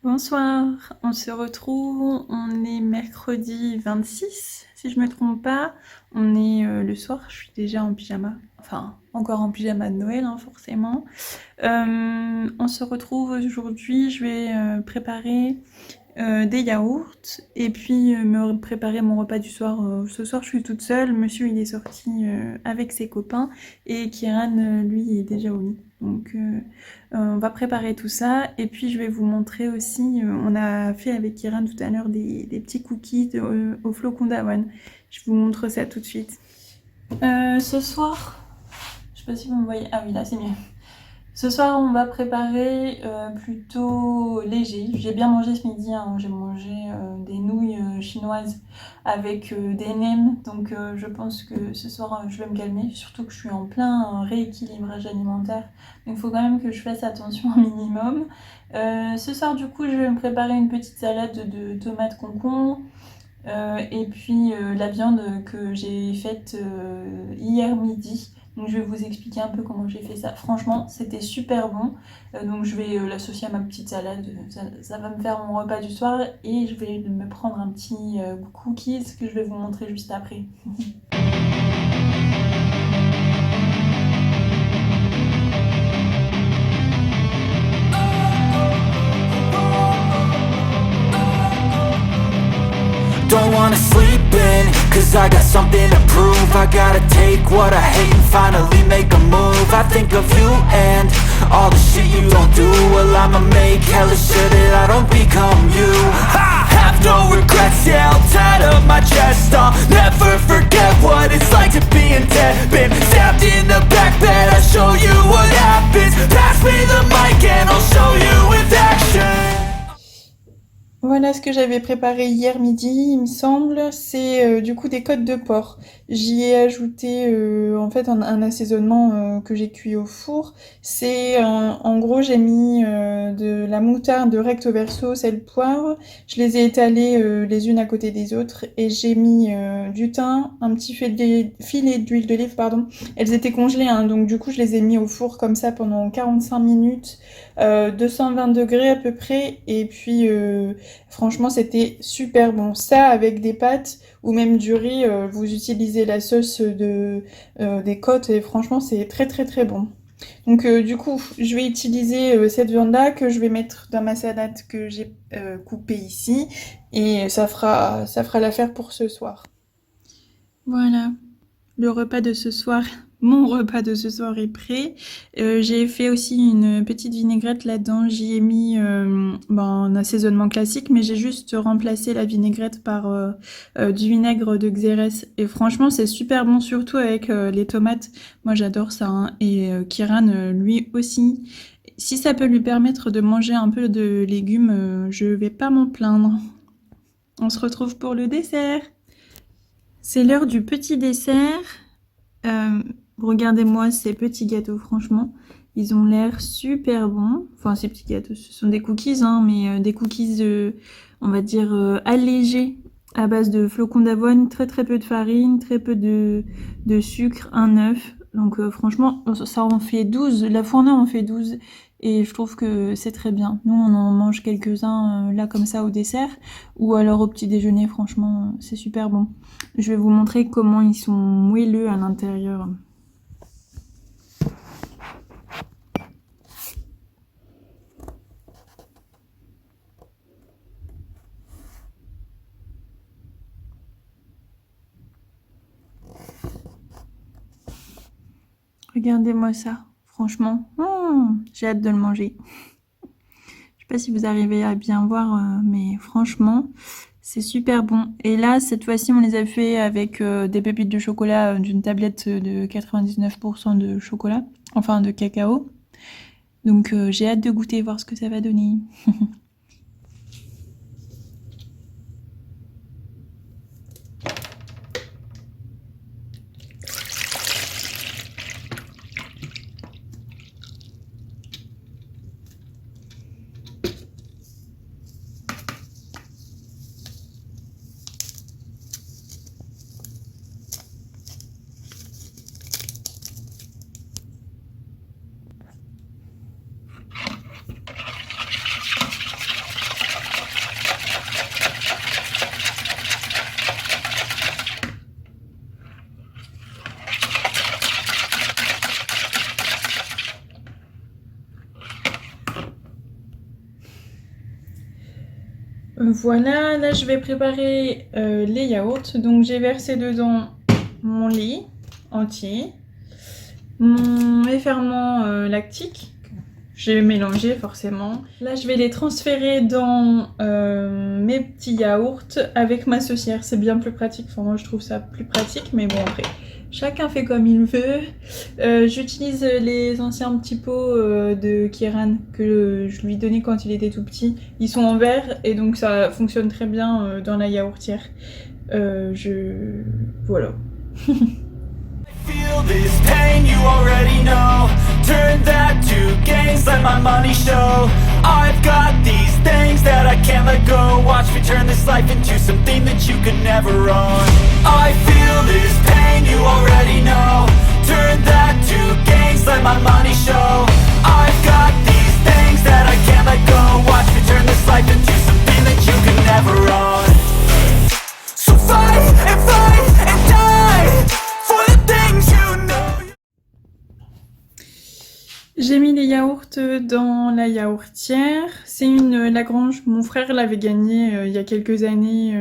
Bonsoir, on se retrouve, on est mercredi 26, si je me trompe pas. On est le soir, je suis déjà en pyjama, enfin encore en pyjama de Noël hein, forcément. On se retrouve aujourd'hui, je vais préparer des yaourts et puis me préparer mon repas du soir. Ce soir je suis toute seule, monsieur il est sorti avec ses copains et Kieran lui est déjà au lit. Donc on va préparer tout ça et puis je vais vous montrer aussi, on a fait avec Kieran tout à l'heure des petits cookies au flocon d'avoine. Je vous montre ça tout de suite. Ce soir, je sais pas si vous me voyez, ah oui là c'est mieux. Ce soir, on va préparer plutôt léger. J'ai bien mangé ce midi, hein. J'ai mangé des nouilles chinoises avec des nems. Donc je pense que ce soir, je vais me calmer. Surtout que je suis en plein rééquilibrage alimentaire. Donc il faut quand même que je fasse attention un minimum. Ce soir, du coup, je vais me préparer une petite salade de tomates concombre. Et puis la viande que j'ai faite hier midi. Donc je vais vous expliquer un peu comment j'ai fait ça. Franchement, c'était super bon. Donc je vais l'associer à ma petite salade. Ça va me faire mon repas du soir. Et je vais me prendre un petit cookies que je vais vous montrer juste après. Don't wanna sleep in, cause I got something to prove. I gotta take what I hate and finally make a move. I think of you and all the shit you don't do. Well, I'ma make hella sure that I don't become you. I have no regrets, yeah, I'll tie up my chest. I'll never forget what it's like to be in debt. Been stabbed in the back bed, I'll show you what happens. Pass me the mic and I'll show you with action. Voilà ce que j'avais préparé hier midi, il me semble. C'est du coup des côtes de porc. J'y ai ajouté en fait un assaisonnement que j'ai cuit au four. C'est en gros j'ai mis de la moutarde recto verso, sel, poivre. Je les ai étalées les unes à côté des autres et j'ai mis du thym, un petit filet d'huile d'olive, pardon. Elles étaient congelées, hein, donc du coup je les ai mis au four comme ça pendant 45 minutes, 220 degrés à peu près, et puis franchement, c'était super bon. Ça, avec des pâtes ou même du riz, vous utilisez la sauce des côtes et franchement, c'est très très très bon. Donc du coup, je vais utiliser cette viande-là que je vais mettre dans ma salade que j'ai coupée ici et ça fera l'affaire pour ce soir. Voilà. Le repas de ce soir, mon repas de ce soir est prêt. J'ai fait aussi une petite vinaigrette là-dedans. J'y ai mis un assaisonnement classique, mais j'ai juste remplacé la vinaigrette par du vinaigre de Xérès. Et franchement, c'est super bon, surtout avec les tomates. Moi, j'adore ça, hein. Et Kiran, lui aussi. Si ça peut lui permettre de manger un peu de légumes, je vais pas m'en plaindre. On se retrouve pour le dessert. C'est l'heure du petit dessert. Regardez-moi ces petits gâteaux, franchement, ils ont l'air super bons. Enfin, ces petits gâteaux, ce sont des cookies, hein, mais des cookies, on va dire, allégés, à base de flocons d'avoine, très très peu de farine, très peu de sucre, un œuf. Donc franchement, ça en fait 12, la fournée en fait 12, et je trouve que c'est très bien. Nous, on en mange quelques-uns là comme ça au dessert, ou alors au petit déjeuner, franchement, c'est super bon. Je vais vous montrer comment ils sont moelleux à l'intérieur. Regardez-moi ça, franchement, j'ai hâte de le manger. Je sais pas si vous arrivez à bien voir, mais franchement, c'est super bon. Et là, cette fois-ci, on les a fait avec des pépites de chocolat d'une tablette de 99% de chocolat, enfin de cacao. Donc j'ai hâte de goûter, voir ce que ça va donner. Voilà, là je vais préparer les yaourts. Donc j'ai versé dedans mon lait entier, mes ferments lactiques, j'ai mélangé forcément. Là je vais les transférer dans mes petits yaourts avec ma saucière. C'est bien plus pratique, enfin moi je trouve ça plus pratique, mais bon après chacun fait comme il veut. J'utilise les anciens petits pots de Kieran que je lui donnais quand il était tout petit. Ils sont en verre et donc ça fonctionne très bien dans la yaourtière. Voilà. Feel this pain, you already know. Turn that to gains, let my money show. I've got these things that I can't let go. Watch me turn this life into something that you could never own. I feel this pain, you already know. Turn that to gains, let my money show. I've got these things that I can't let go. Watch me turn this life into something that you could never own. So fight and die for the things you know. J'ai mis les yaourts dans la yaourtière. C'est une Lagrange. Mon frère l'avait gagnée il y a quelques années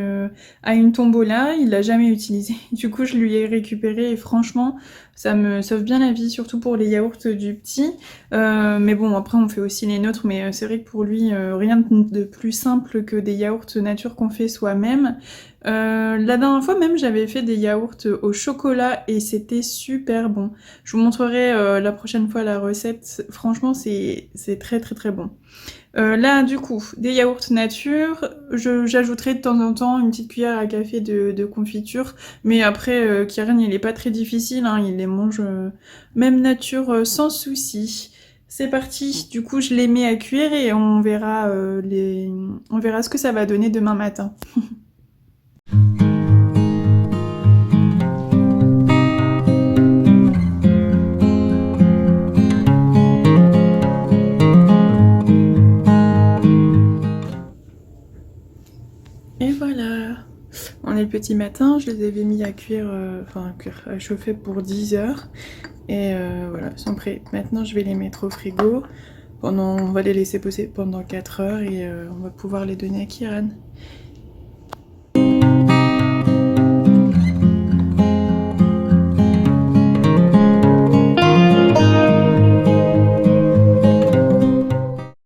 à une tombola. Il l'a jamais utilisée. Du coup, je lui ai récupéré et franchement, ça me sauve bien la vie, surtout pour les yaourts du petit. Mais bon, après, on fait aussi les nôtres. Mais c'est vrai que pour lui, rien de plus simple que des yaourts nature qu'on fait soi-même. La dernière fois même, j'avais fait des yaourts au chocolat et c'était super bon. Je vous montrerai la prochaine fois la recette. Franchement, c'est très très très bon. Là, du coup, des yaourts nature. J'ajouterai de temps en temps une petite cuillère à café de confiture. Mais après, Kieran, il est pas très difficile, hein, il les mange même nature sans souci. C'est parti. Du coup, je les mets à cuire et on verra ce que ça va donner demain matin. Et voilà, on est le petit matin, je les avais mis à cuire, à chauffer pour 10 heures. Et voilà, ils sont prêts. Maintenant, je vais les mettre au frigo. On va les laisser poser pendant 4 heures et on va pouvoir les donner à Kieran.